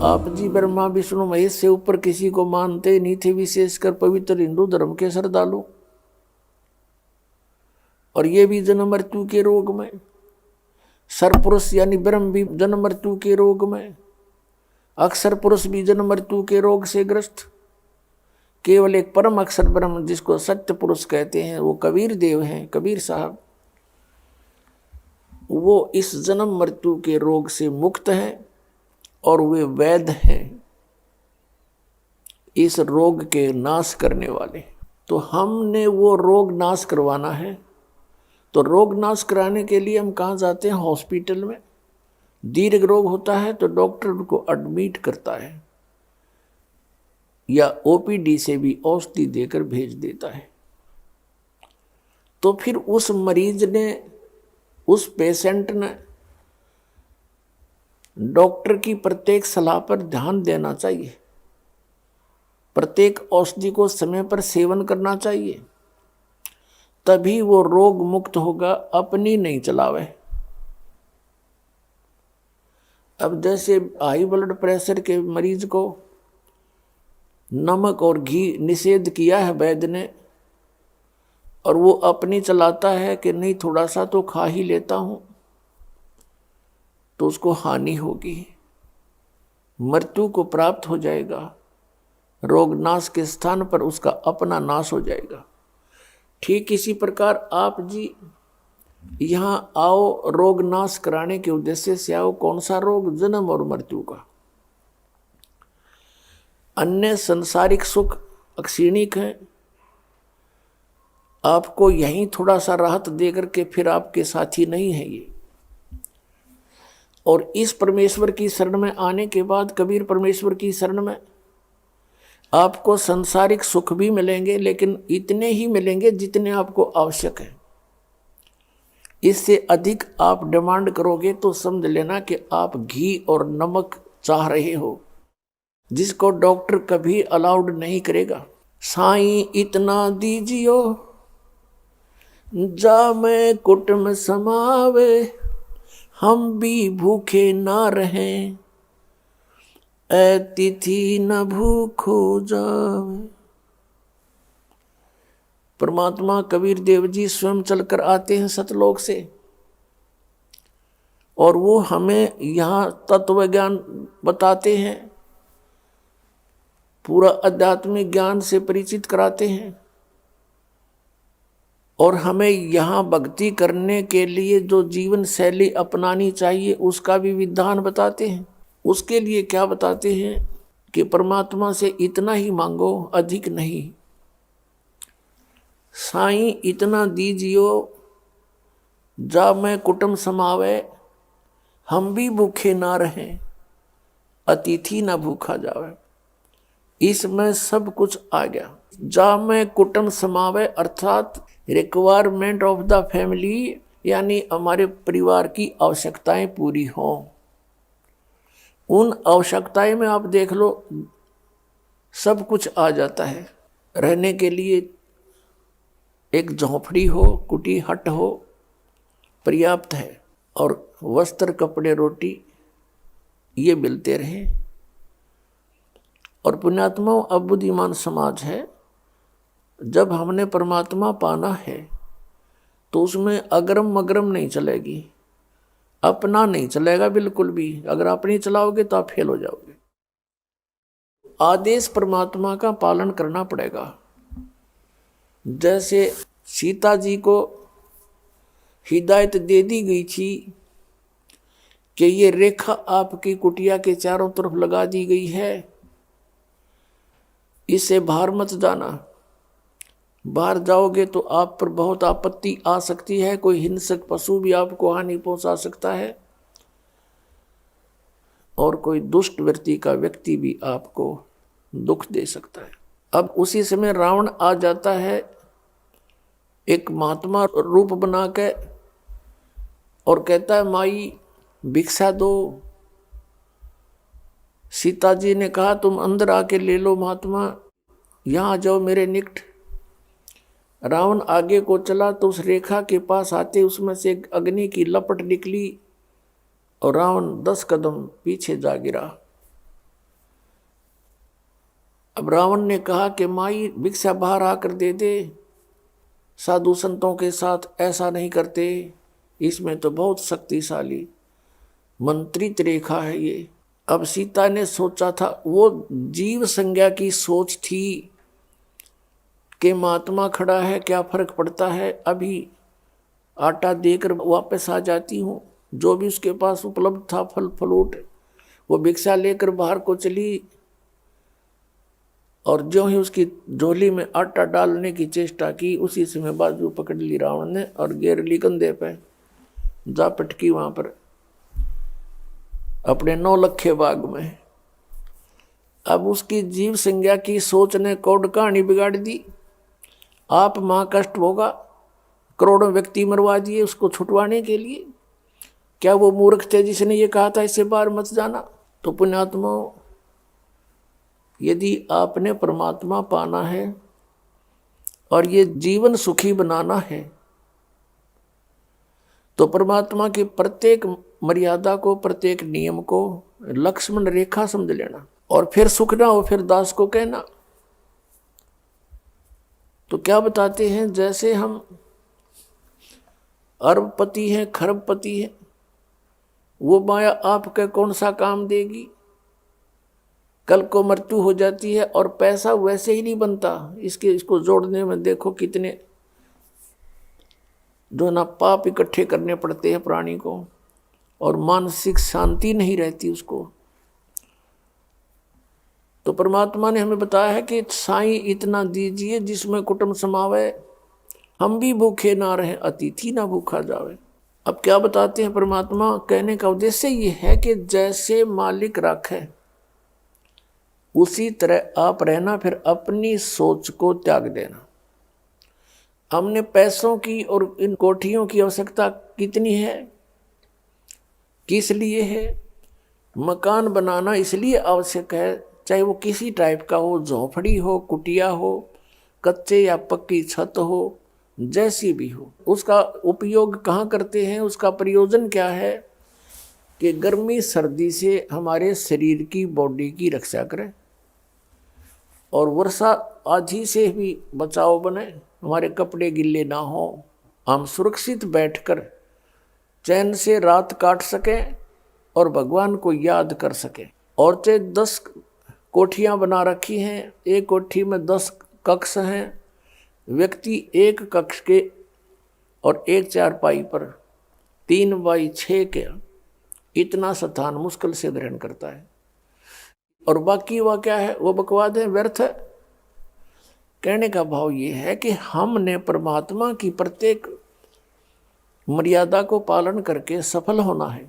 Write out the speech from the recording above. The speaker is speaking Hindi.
आप जी ब्रह्मा विष्णु महेश से ऊपर किसी को मानते नहीं थे, विशेषकर पवित्र हिंदू धर्म के श्रद्धालु। और ये भी जन्म मृत्यु के रोग में, सरपुरुष यानी ब्रह्म भी जन्म मृत्यु के रोग में, अक्षर पुरुष भी जन्म मृत्यु के रोग से ग्रस्त। केवल एक परम अक्षर ब्रह्म जिसको सत्य पुरुष कहते हैं, वो कबीर देव हैं, कबीर साहब, वो इस जन्म मृत्यु के रोग से मुक्त हैं और वे वैद्य हैं, इस रोग के नाश करने वाले। तो हमने वो रोग नाश करवाना है, तो रोग नाश कराने के लिए हम कहाँ जाते हैं? हॉस्पिटल में। दीर्घ रोग होता है तो डॉक्टर उनको एडमिट करता है या ओपीडी से भी औषधि देकर भेज देता है। तो फिर उस मरीज ने, उस पेशेंट ने डॉक्टर की प्रत्येक सलाह पर ध्यान देना चाहिए, प्रत्येक औषधि को समय पर सेवन करना चाहिए, तभी वो रोग मुक्त होगा, अपनी नहीं चलावे। अब जैसे हाई ब्लड प्रेशर के मरीज को नमक और घी निषेध किया है वैद्य ने, और वो अपनी चलाता है कि नहीं थोड़ा सा तो खा ही लेता हूं, तो उसको हानि होगी, मृत्यु को प्राप्त हो जाएगा, रोग नाश के स्थान पर उसका अपना नाश हो जाएगा। ठीक इसी प्रकार आप जी यहाँ आओ, रोग नाश कराने के उद्देश्य से आओ। कौन सा रोग? जन्म और मृत्यु का। अन्य संसारिक सुख अक्षीणिक है, आपको यहीं थोड़ा सा राहत देकर के फिर आपके साथी नहीं है ये। और इस परमेश्वर की शरण में आने के बाद, कबीर परमेश्वर की शरण में, आपको संसारिक सुख भी मिलेंगे, लेकिन इतने ही मिलेंगे जितने आपको आवश्यक है। इससे अधिक आप डिमांड करोगे तो समझ लेना कि आप घी और नमक चाह रहे हो, जिसको डॉक्टर कभी अलाउड नहीं करेगा। साईं इतना दीजियो जा मैं कुटुंब समावे, हम भी भूखे ना रहें, तिथि न भूखो जावे। परमात्मा कबीर देव जी स्वयं चलकर आते हैं सतलोक से, और वो हमें यहाँ तत्व ज्ञान बताते हैं, पूरा आध्यात्मिक ज्ञान से परिचित कराते हैं, और हमें यहाँ भक्ति करने के लिए जो जीवन शैली अपनानी चाहिए उसका भी विधान बताते हैं। उसके लिए क्या बताते हैं कि परमात्मा से इतना ही मांगो, अधिक नहीं। साईं इतना दीजियो जा मैं कुटुंब समावे, हम भी भूखे ना रहें, अतिथि ना भूखा जावे। इसमें सब कुछ आ गया। जा मैं कुटुंब समावे अर्थात रिक्वायरमेंट ऑफ द फैमिली, यानी हमारे परिवार की आवश्यकताएं पूरी हों। उन आवश्यकताएं में आप देख लो सब कुछ आ जाता है। रहने के लिए एक झोंपड़ी हो, कुटी हट हो, पर्याप्त है, और वस्त्र कपड़े रोटी ये मिलते रहें। और पुण्यात्माओं, अब बुद्धिमान समाज है, जब हमने परमात्मा पाना है तो उसमें अगरम मगरम नहीं चलेगी, अपना नहीं चलेगा बिल्कुल भी। अगर अपनी चलाओगे तो आप फेल हो जाओगे। आदेश परमात्मा का पालन करना पड़ेगा। जैसे सीता जी को हिदायत दे दी गई थी कि ये रेखा आपकी कुटिया के चारों तरफ लगा दी गई है, इससे बाहर मत जाना, बाहर जाओगे तो आप पर बहुत आपत्ति आ सकती है, कोई हिंसक पशु भी आपको हानि पहुंचा सकता है, और कोई दुष्ट वृत्ति का व्यक्ति भी आपको दुख दे सकता है। अब उसी समय रावण आ जाता है एक महात्मा रूप बना के, और कहता है माई भिक्षा दो। सीता जी ने कहा तुम अंदर आके ले लो महात्मा, यहाँ आ जाओ मेरे निकट। रावण आगे को चला तो उस रेखा के पास आते उसमें से एक अग्नि की लपट निकली, और रावण 10 कदम पीछे जा गिरा। अब रावण ने कहा कि माई भिक्षा बाहर आकर दे दे, साधु संतों के साथ ऐसा नहीं करते, इसमें तो बहुत शक्तिशाली मंत्रित रेखा है ये। अब सीता ने सोचा था, वो जीव संज्ञा की सोच थी कि महात्मा खड़ा है, क्या फर्क पड़ता है, अभी आटा देकर वापस आ जाती हूँ। जो भी उसके पास उपलब्ध था फल फ्रूट, वो भिक्षा लेकर बाहर को चली, और जो ही उसकी झोली में आटा डालने की चेष्टा की, उसी समय बाजू पकड़ ली रावण ने और घेर ली कंधे पे, जा पटकी वहां पर अपने 9 लखे बाग में। अब उसकी जीव संज्ञा की सोच ने कोड कहानी बिगाड़ दी। आप महाकष्ट होगा, करोड़ों व्यक्ति मरवा दिए उसको छुटवाने के लिए। क्या वो मूर्ख थे जिसने ये कहा था इससे बाहर मत जाना? तो पुण्यात्मा, यदि आपने परमात्मा पाना है और ये जीवन सुखी बनाना है, तो परमात्मा की प्रत्येक मर्यादा को, प्रत्येक नियम को लक्ष्मण रेखा समझ लेना, और फिर सुख ना हो फिर दास को कहना। तो क्या बताते हैं, जैसे हम अरबपति हैं, खरबपति हैं, वो माया आपके कौन सा काम देगी? कल को मृत्यु हो जाती है और पैसा वैसे ही नहीं बनता। इसको जोड़ने में देखो कितने जो ना पाप इकट्ठे करने पड़ते हैं प्राणी को, और मानसिक शांति नहीं रहती उसको। तो परमात्मा ने हमें बताया है कि साईं इतना दीजिए जिसमें कुटुंब समावे, हम भी भूखे ना रहे, अतिथि ना भूखा जावे। अब क्या बताते हैं परमात्मा? कहने का उद्देश्य ये है कि जैसे मालिक राखे उसी तरह आप रहना, फिर अपनी सोच को त्याग देना। हमने पैसों की और इन कोठियों की आवश्यकता कितनी है, किस लिए है? मकान बनाना इसलिए आवश्यक है, चाहे वो किसी टाइप का हो, झोपड़ी हो, कुटिया हो, कच्चे या पक्की छत हो, जैसी भी हो। उसका उपयोग कहाँ करते हैं, उसका प्रयोजन क्या है कि गर्मी सर्दी से हमारे शरीर की, बॉडी की रक्षा करें, और वर्षा आधी से भी बचाव बने, हमारे कपड़े गिल्ले ना हो, हम सुरक्षित बैठकर चैन से रात काट सकें और भगवान को याद कर सकें। और चाहे 10 कोठियाँ बना रखी हैं, एक कोठी में 10 कक्ष हैं, व्यक्ति एक कक्ष के और एक चारपाई पर 3x6 के इतना स्थान मुश्किल से ग्रहण करता है, और बाकी वह क्या है, वो बकवाद है, व्यर्थ है। कहने का भाव ये है कि हमने परमात्मा की प्रत्येक मर्यादा को पालन करके सफल होना है।